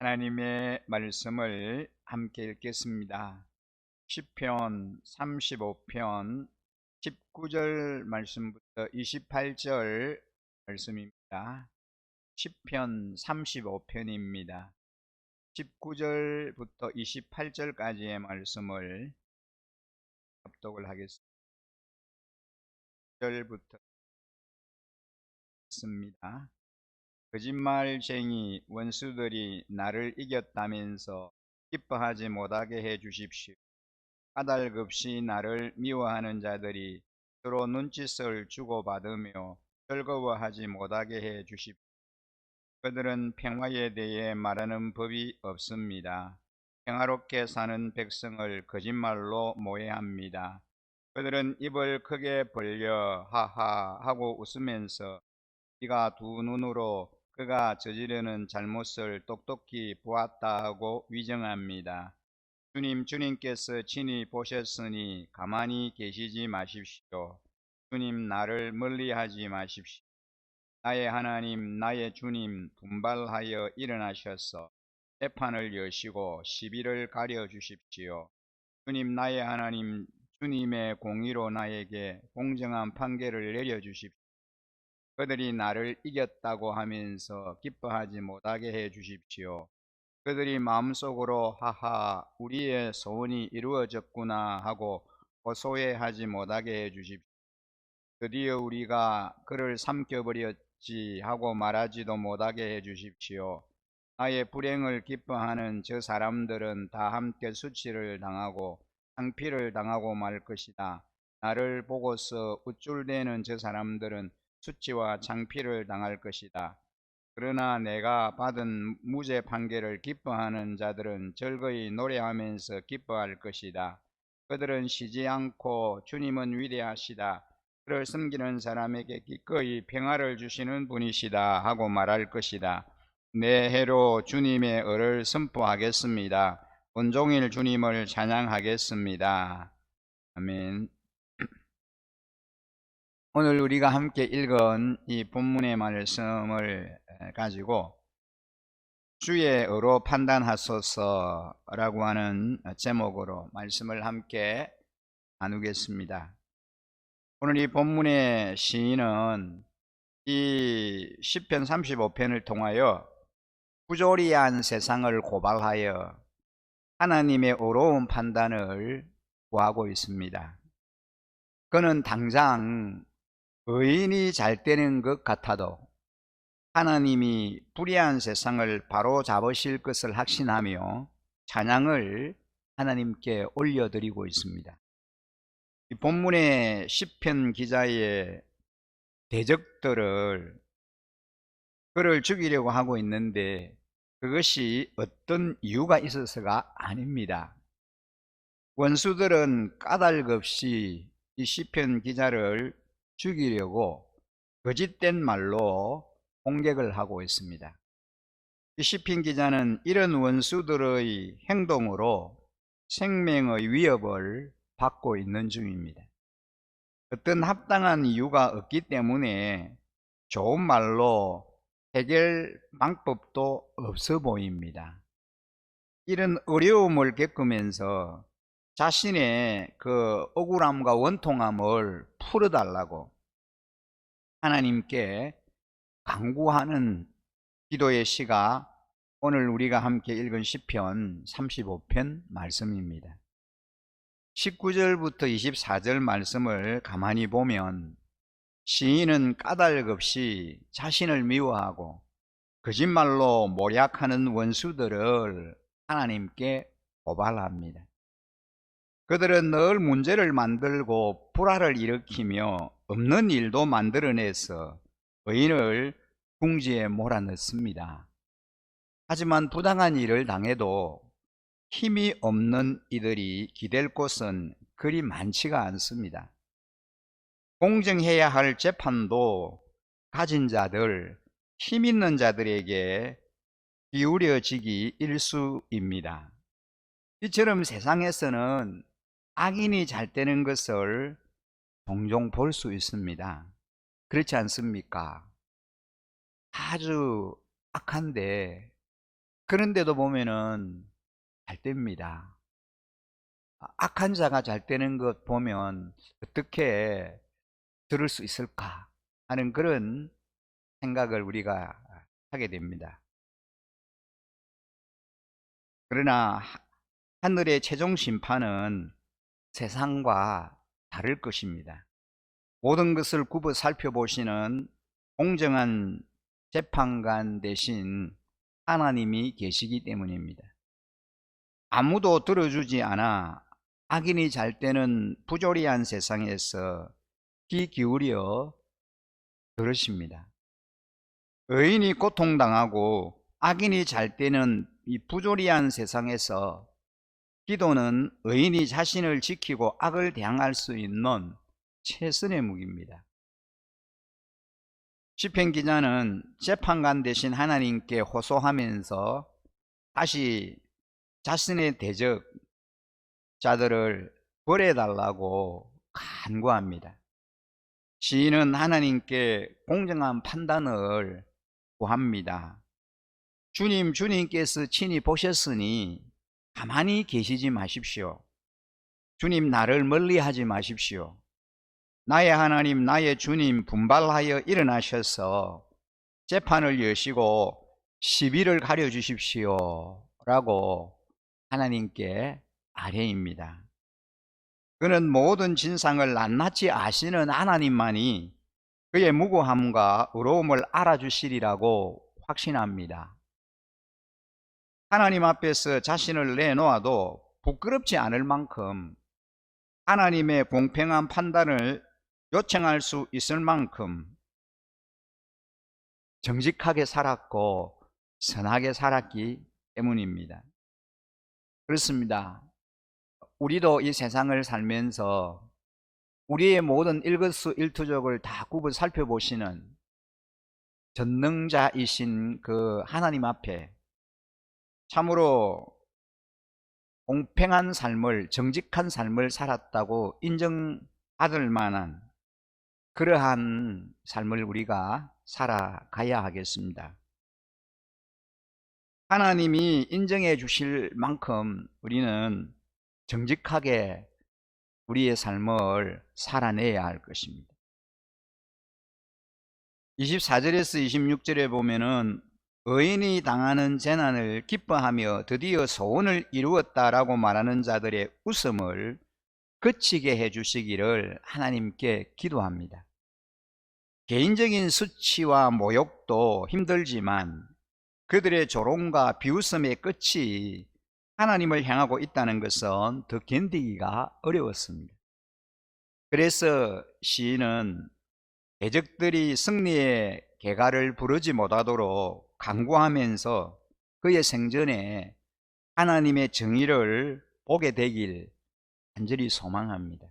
하나님의 말씀을 함께 읽겠습니다. 시편 35편 19절 말씀부터 28절 말씀입니다. 시편 35편입니다. 19절부터 28절까지의 말씀을 합독을 하겠습니다. 1절부터 있습니다. 거짓말쟁이 원수들이 나를 이겼다면서 기뻐하지 못하게 해 주십시오. 까닭없이 나를 미워하는 자들이 서로 눈짓을 주고받으며 즐거워하지 못하게 해 주십시오. 그들은 평화에 대해 말하는 법이 없습니다. 평화롭게 사는 백성을 거짓말로 모해합니다. 그들은 입을 크게 벌려 하하 하고 웃으면서 그가 두 눈으로 그가 저지르는 잘못을 똑똑히 보았다 하고 위정합니다. 주님께서 친히 보셨으니 가만히 계시지 마십시오. 주님, 나를 멀리하지 마십시오. 나의 하나님, 나의 주님, 분발하여 일어나셔서 재판을 여시고 시비를 가려 주십시오. 주님, 나의 하나님, 주님의 공의로 나에게 공정한 판결을 내려 주십시오. 그들이 나를 이겼다고 하면서 기뻐하지 못하게 해 주십시오. 그들이 마음속으로 하하 우리의 소원이 이루어졌구나 하고 고소해하지 못하게 해 주십시오. 드디어 우리가 그를 삼켜버렸지 하고 말하지도 못하게 해 주십시오. 나의 불행을 기뻐하는 저 사람들은 다 함께 수치를 당하고 상피를 당하고 말 것이다. 나를 보고서 우쭐대는 저 사람들은 수치와 창피를 당할 것이다. 그러나 내가 받은 무죄 판결을 기뻐하는 자들은 즐거이 노래하면서 기뻐할 것이다. 그들은 쉬지 않고 주님은 위대하시다, 그를 섬기는 사람에게 기꺼이 평화를 주시는 분이시다 하고 말할 것이다. 내 해로 주님의 의를 선포하겠습니다. 온종일 주님을 찬양하겠습니다. 아멘. 오늘 우리가 함께 읽은 이 본문의 말씀을 가지고 주의 의로 판단하소서라고 하는 제목으로 말씀을 함께 나누겠습니다. 오늘 이 본문의 시인은 이 시편 35편을 통하여 부조리한 세상을 고발하여 하나님의 의로운 판단을 구하고 있습니다. 그는 당장 의인이 잘 되는 것 같아도 하나님이 불의한 세상을 바로 잡으실 것을 확신하며 찬양을 하나님께 올려드리고 있습니다. 이 본문의 시편 기자의 대적들을 그를 죽이려고 하고 있는데 그것이 어떤 이유가 있어서가 아닙니다. 원수들은 까닭없이 이 시편 기자를 죽이려고 거짓된 말로 공격을 하고 있습니다. 이 시편 기자는 이런 원수들의 행동으로 생명의 위협을 받고 있는 중입니다. 어떤 합당한 이유가 없기 때문에 좋은 말로 해결 방법도 없어 보입니다. 이런 어려움을 겪으면서 자신의 그 억울함과 원통함을 풀어달라고 하나님께 간구하는 기도의 시가 오늘 우리가 함께 읽은 시편 35편 말씀입니다. 19절부터 24절 말씀을 가만히 보면 시인은 까닭없이 자신을 미워하고 거짓말로 모략하는 원수들을 하나님께 고발합니다. 그들은 늘 문제를 만들고 불화를 일으키며 없는 일도 만들어내서 의인을 궁지에 몰아넣습니다. 하지만 부당한 일을 당해도 힘이 없는 이들이 기댈 곳은 그리 많지가 않습니다. 공정해야 할 재판도 가진 자들, 힘 있는 자들에게 기울여지기 일쑤입니다. 이처럼 세상에서는 악인이 잘 되는 것을 종종 볼 수 있습니다. 그렇지 않습니까? 아주 악한데 그런데도 보면은 잘 됩니다. 악한 자가 잘 되는 것 보면 어떻게 들을 수 있을까 하는 그런 생각을 우리가 하게 됩니다. 그러나 하늘의 최종 심판은 세상과 다를 것입니다. 모든 것을 굽어 살펴보시는 공정한 재판관 대신 하나님이 계시기 때문입니다. 아무도 들어주지 않아 악인이 잘 되는 부조리한 세상에서 귀 기울여 들으십니다. 의인이 고통당하고 악인이 잘 되는 이 부조리한 세상에서 기도는 의인이 자신을 지키고 악을 대항할 수 있는 최선의 무기입니다. 시편 기자는 재판관 대신 하나님께 호소하면서 다시 자신의 대적자들을 벌해달라고 간구합니다. 시인은 하나님께 공정한 판단을 구합니다. 주님께서 친히 보셨으니 가만히 계시지 마십시오. 주님, 나를 멀리하지 마십시오. 나의 하나님, 나의 주님, 분발하여 일어나셔서 재판을 여시고 시비를 가려주십시오 라고 하나님께 아뢰입니다. 그는 모든 진상을 낱낱이 아시는 하나님만이 그의 무고함과 의로움을 알아주시리라고 확신합니다. 하나님 앞에서 자신을 내놓아도 부끄럽지 않을 만큼 하나님의 공평한 판단을 요청할 수 있을 만큼 정직하게 살았고 선하게 살았기 때문입니다. 그렇습니다. 우리도 이 세상을 살면서 우리의 모든 일거수일투족을 다 굽어 살펴보시는 전능자이신 그 하나님 앞에 참으로 공평한 삶을, 정직한 삶을 살았다고 인정받을 만한 그러한 삶을 우리가 살아가야 하겠습니다. 하나님이 인정해 주실 만큼 우리는 정직하게 우리의 삶을 살아내야 할 것입니다. 24절에서 26절에 보면은 의인이 당하는 재난을 기뻐하며 드디어 소원을 이루었다라고 말하는 자들의 웃음을 그치게 해 주시기를 하나님께 기도합니다. 개인적인 수치와 모욕도 힘들지만 그들의 조롱과 비웃음의 끝이 하나님을 향하고 있다는 것은 더 견디기가 어려웠습니다. 그래서 시인은 대적들이 승리의 개가를 부르지 못하도록 간구하면서 그의 생전에 하나님의 정의를 보게 되길 간절히 소망합니다.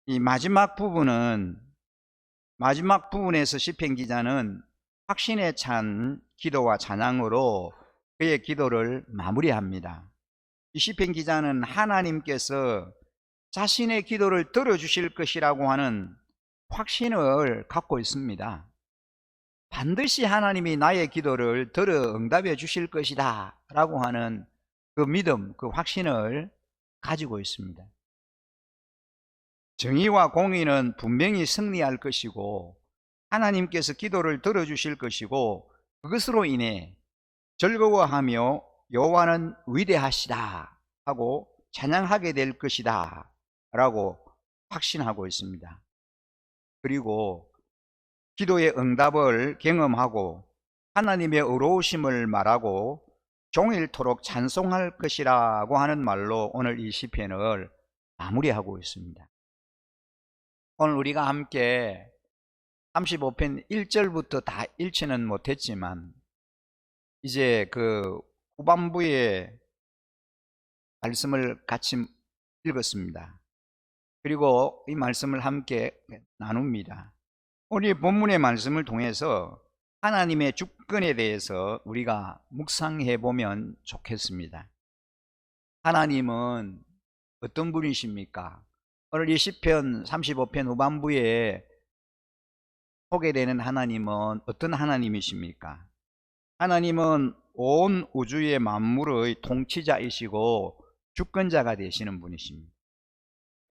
이 마지막 부분에서 시편 기자는 확신에 찬 기도와 찬양으로 그의 기도를 마무리합니다. 이 시편 기자는 하나님께서 자신의 기도를 들어주실 것이라고 하는 확신을 갖고 있습니다. 반드시 하나님이 나의 기도를 들어 응답해 주실 것이다 라고 하는 그 믿음, 그 확신을 가지고 있습니다. 정의와 공의는 분명히 승리할 것이고 하나님께서 기도를 들어주실 것이고 그것으로 인해 즐거워하며 여호와는 위대하시다 하고 찬양하게 될 것이다 라고 확신하고 있습니다. 그리고 기도의 응답을 경험하고 하나님의 의로우심을 말하고 종일토록 찬송할 것이라고 하는 말로 오늘 이 시편을 마무리하고 있습니다. 오늘 우리가 함께 35편 1절부터 다 읽지는 못했지만 이제 그 후반부의 말씀을 같이 읽었습니다. 그리고 이 말씀을 함께 나눕니다. 오늘 본문의 말씀을 통해서 하나님의 주권에 대해서 우리가 묵상해 보면 좋겠습니다. 하나님은 어떤 분이십니까? 오늘 이 시편 35편 후반부에 소개되는 하나님은 어떤 하나님이십니까? 하나님은 온 우주의 만물의 통치자이시고 주권자가 되시는 분이십니다.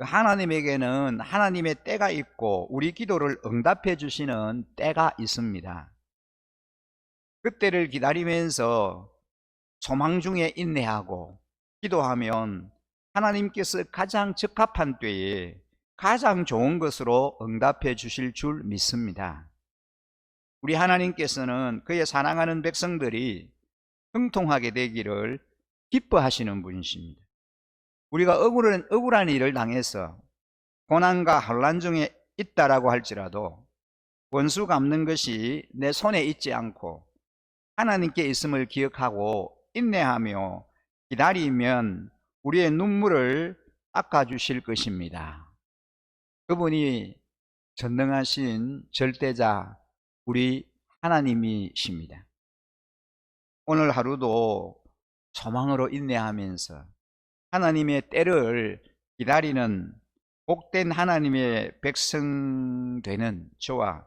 하나님에게는 하나님의 때가 있고 우리 기도를 응답해 주시는 때가 있습니다. 그때를 기다리면서 소망 중에 인내하고 기도하면 하나님께서 가장 적합한 때에 가장 좋은 것으로 응답해 주실 줄 믿습니다. 우리 하나님께서는 그의 사랑하는 백성들이 형통하게 되기를 기뻐하시는 분이십니다. 우리가 억울한 일을 당해서 고난과 혼란 중에 있다라고 할지라도 원수 갚는 것이 내 손에 있지 않고 하나님께 있음을 기억하고 인내하며 기다리면 우리의 눈물을 닦아주실 것입니다. 그분이 전능하신 절대자 우리 하나님이십니다. 오늘 하루도 소망으로 인내하면서 하나님의 때를 기다리는 복된 하나님의 백성 되는 저와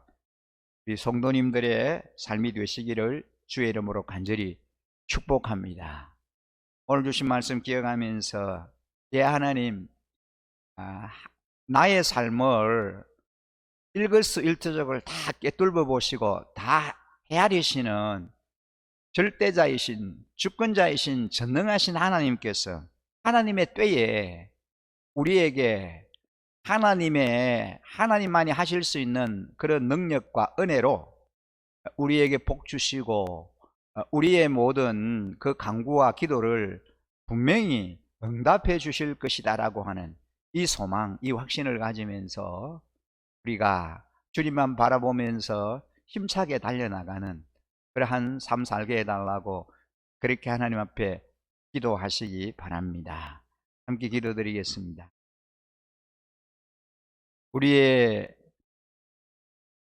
우리 성도님들의 삶이 되시기를 주의 이름으로 간절히 축복합니다. 오늘 주신 말씀 기억하면서 하나님, 나의 삶을 일거수일투족을 다 꿰뚫어 보시고 다 헤아리시는 절대자이신 주권자이신 전능하신 하나님께서 하나님의 때에 우리에게 하나님만이 하실 수 있는 그런 능력과 은혜로 우리에게 복 주시고 우리의 모든 그 간구와 기도를 분명히 응답해 주실 것이다라고 하는 이 소망, 이 확신을 가지면서 우리가 주님만 바라보면서 힘차게 달려나가는 그러한 삶 살게 해달라고 그렇게 하나님 앞에 기도하시기 바랍니다. 함께 기도드리겠습니다. 우리의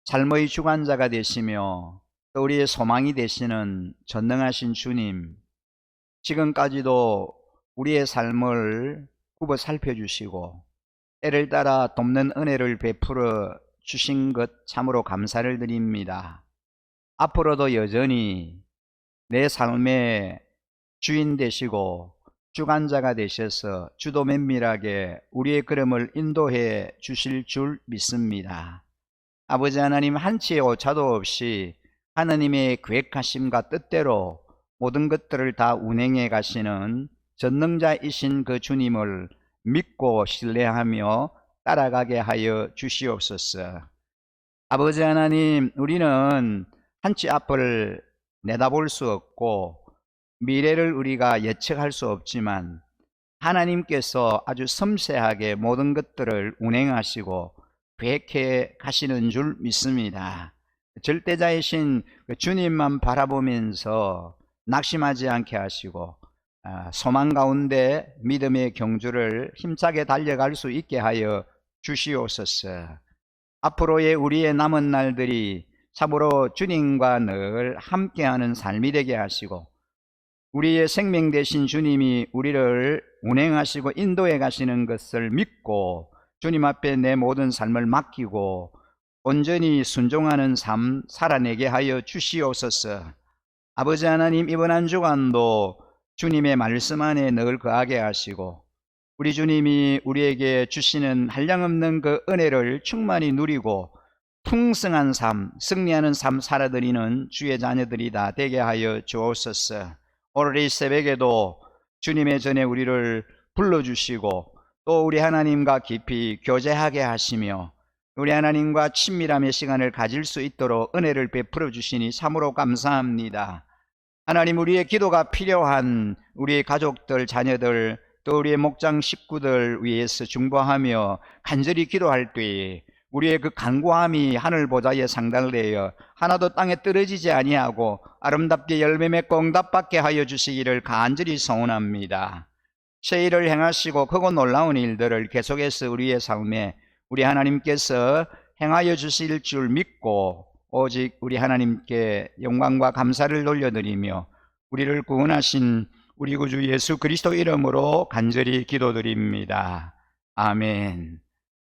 삶의 주관자가 되시며 또 우리의 소망이 되시는 전능하신 주님, 지금까지도 우리의 삶을 굽어 살펴주시고 때를 따라 돕는 은혜를 베풀어 주신 것 참으로 감사를 드립니다. 앞으로도 여전히 내 삶의 주인 되시고 주관자가 되셔서 주도 면밀하게 우리의 걸음을 인도해 주실 줄 믿습니다. 아버지 하나님, 한치의 오차도 없이 하나님의 계획하심과 뜻대로 모든 것들을 다 운행해 가시는 전능자이신 그 주님을 믿고 신뢰하며 따라가게 하여 주시옵소서. 아버지 하나님, 우리는 한치 앞을 내다볼 수 없고 미래를 우리가 예측할 수 없지만 하나님께서 아주 섬세하게 모든 것들을 운행하시고 계획해 가시는 줄 믿습니다. 절대자이신 주님만 바라보면서 낙심하지 않게 하시고 소망 가운데 믿음의 경주를 힘차게 달려갈 수 있게 하여 주시옵소서. 앞으로의 우리의 남은 날들이 참으로 주님과 늘 함께하는 삶이 되게 하시고 우리의 생명 되신 주님이 우리를 운행하시고 인도해 가시는 것을 믿고 주님 앞에 내 모든 삶을 맡기고 온전히 순종하는 삶 살아내게 하여 주시옵소서. 아버지 하나님, 이번 한 주간도 주님의 말씀 안에 늘 거하게 하시고 우리 주님이 우리에게 주시는 한량없는 그 은혜를 충만히 누리고 풍성한 삶, 승리하는 삶 살아드리는 주의 자녀들이 다 되게 하여 주옵소서. 오늘 이 새벽에도 주님의 전에 우리를 불러주시고 또 우리 하나님과 깊이 교제하게 하시며 우리 하나님과 친밀함의 시간을 가질 수 있도록 은혜를 베풀어 주시니 참으로 감사합니다. 하나님, 우리의 기도가 필요한 우리의 가족들, 자녀들, 또 우리의 목장 식구들 위해서 중보하며 간절히 기도할 때에 우리의 그 간구함이 하늘 보좌에 상달되어 하나도 땅에 떨어지지 아니하고 아름답게 열매 맺고 응답받게 하여 주시기를 간절히 소원합니다. 새 일을 행하시고 크고 놀라운 일들을 계속해서 우리의 삶에 우리 하나님께서 행하여 주실 줄 믿고 오직 우리 하나님께 영광과 감사를 돌려드리며 우리를 구원하신 우리 구주 예수 그리스도 이름으로 간절히 기도드립니다. 아멘.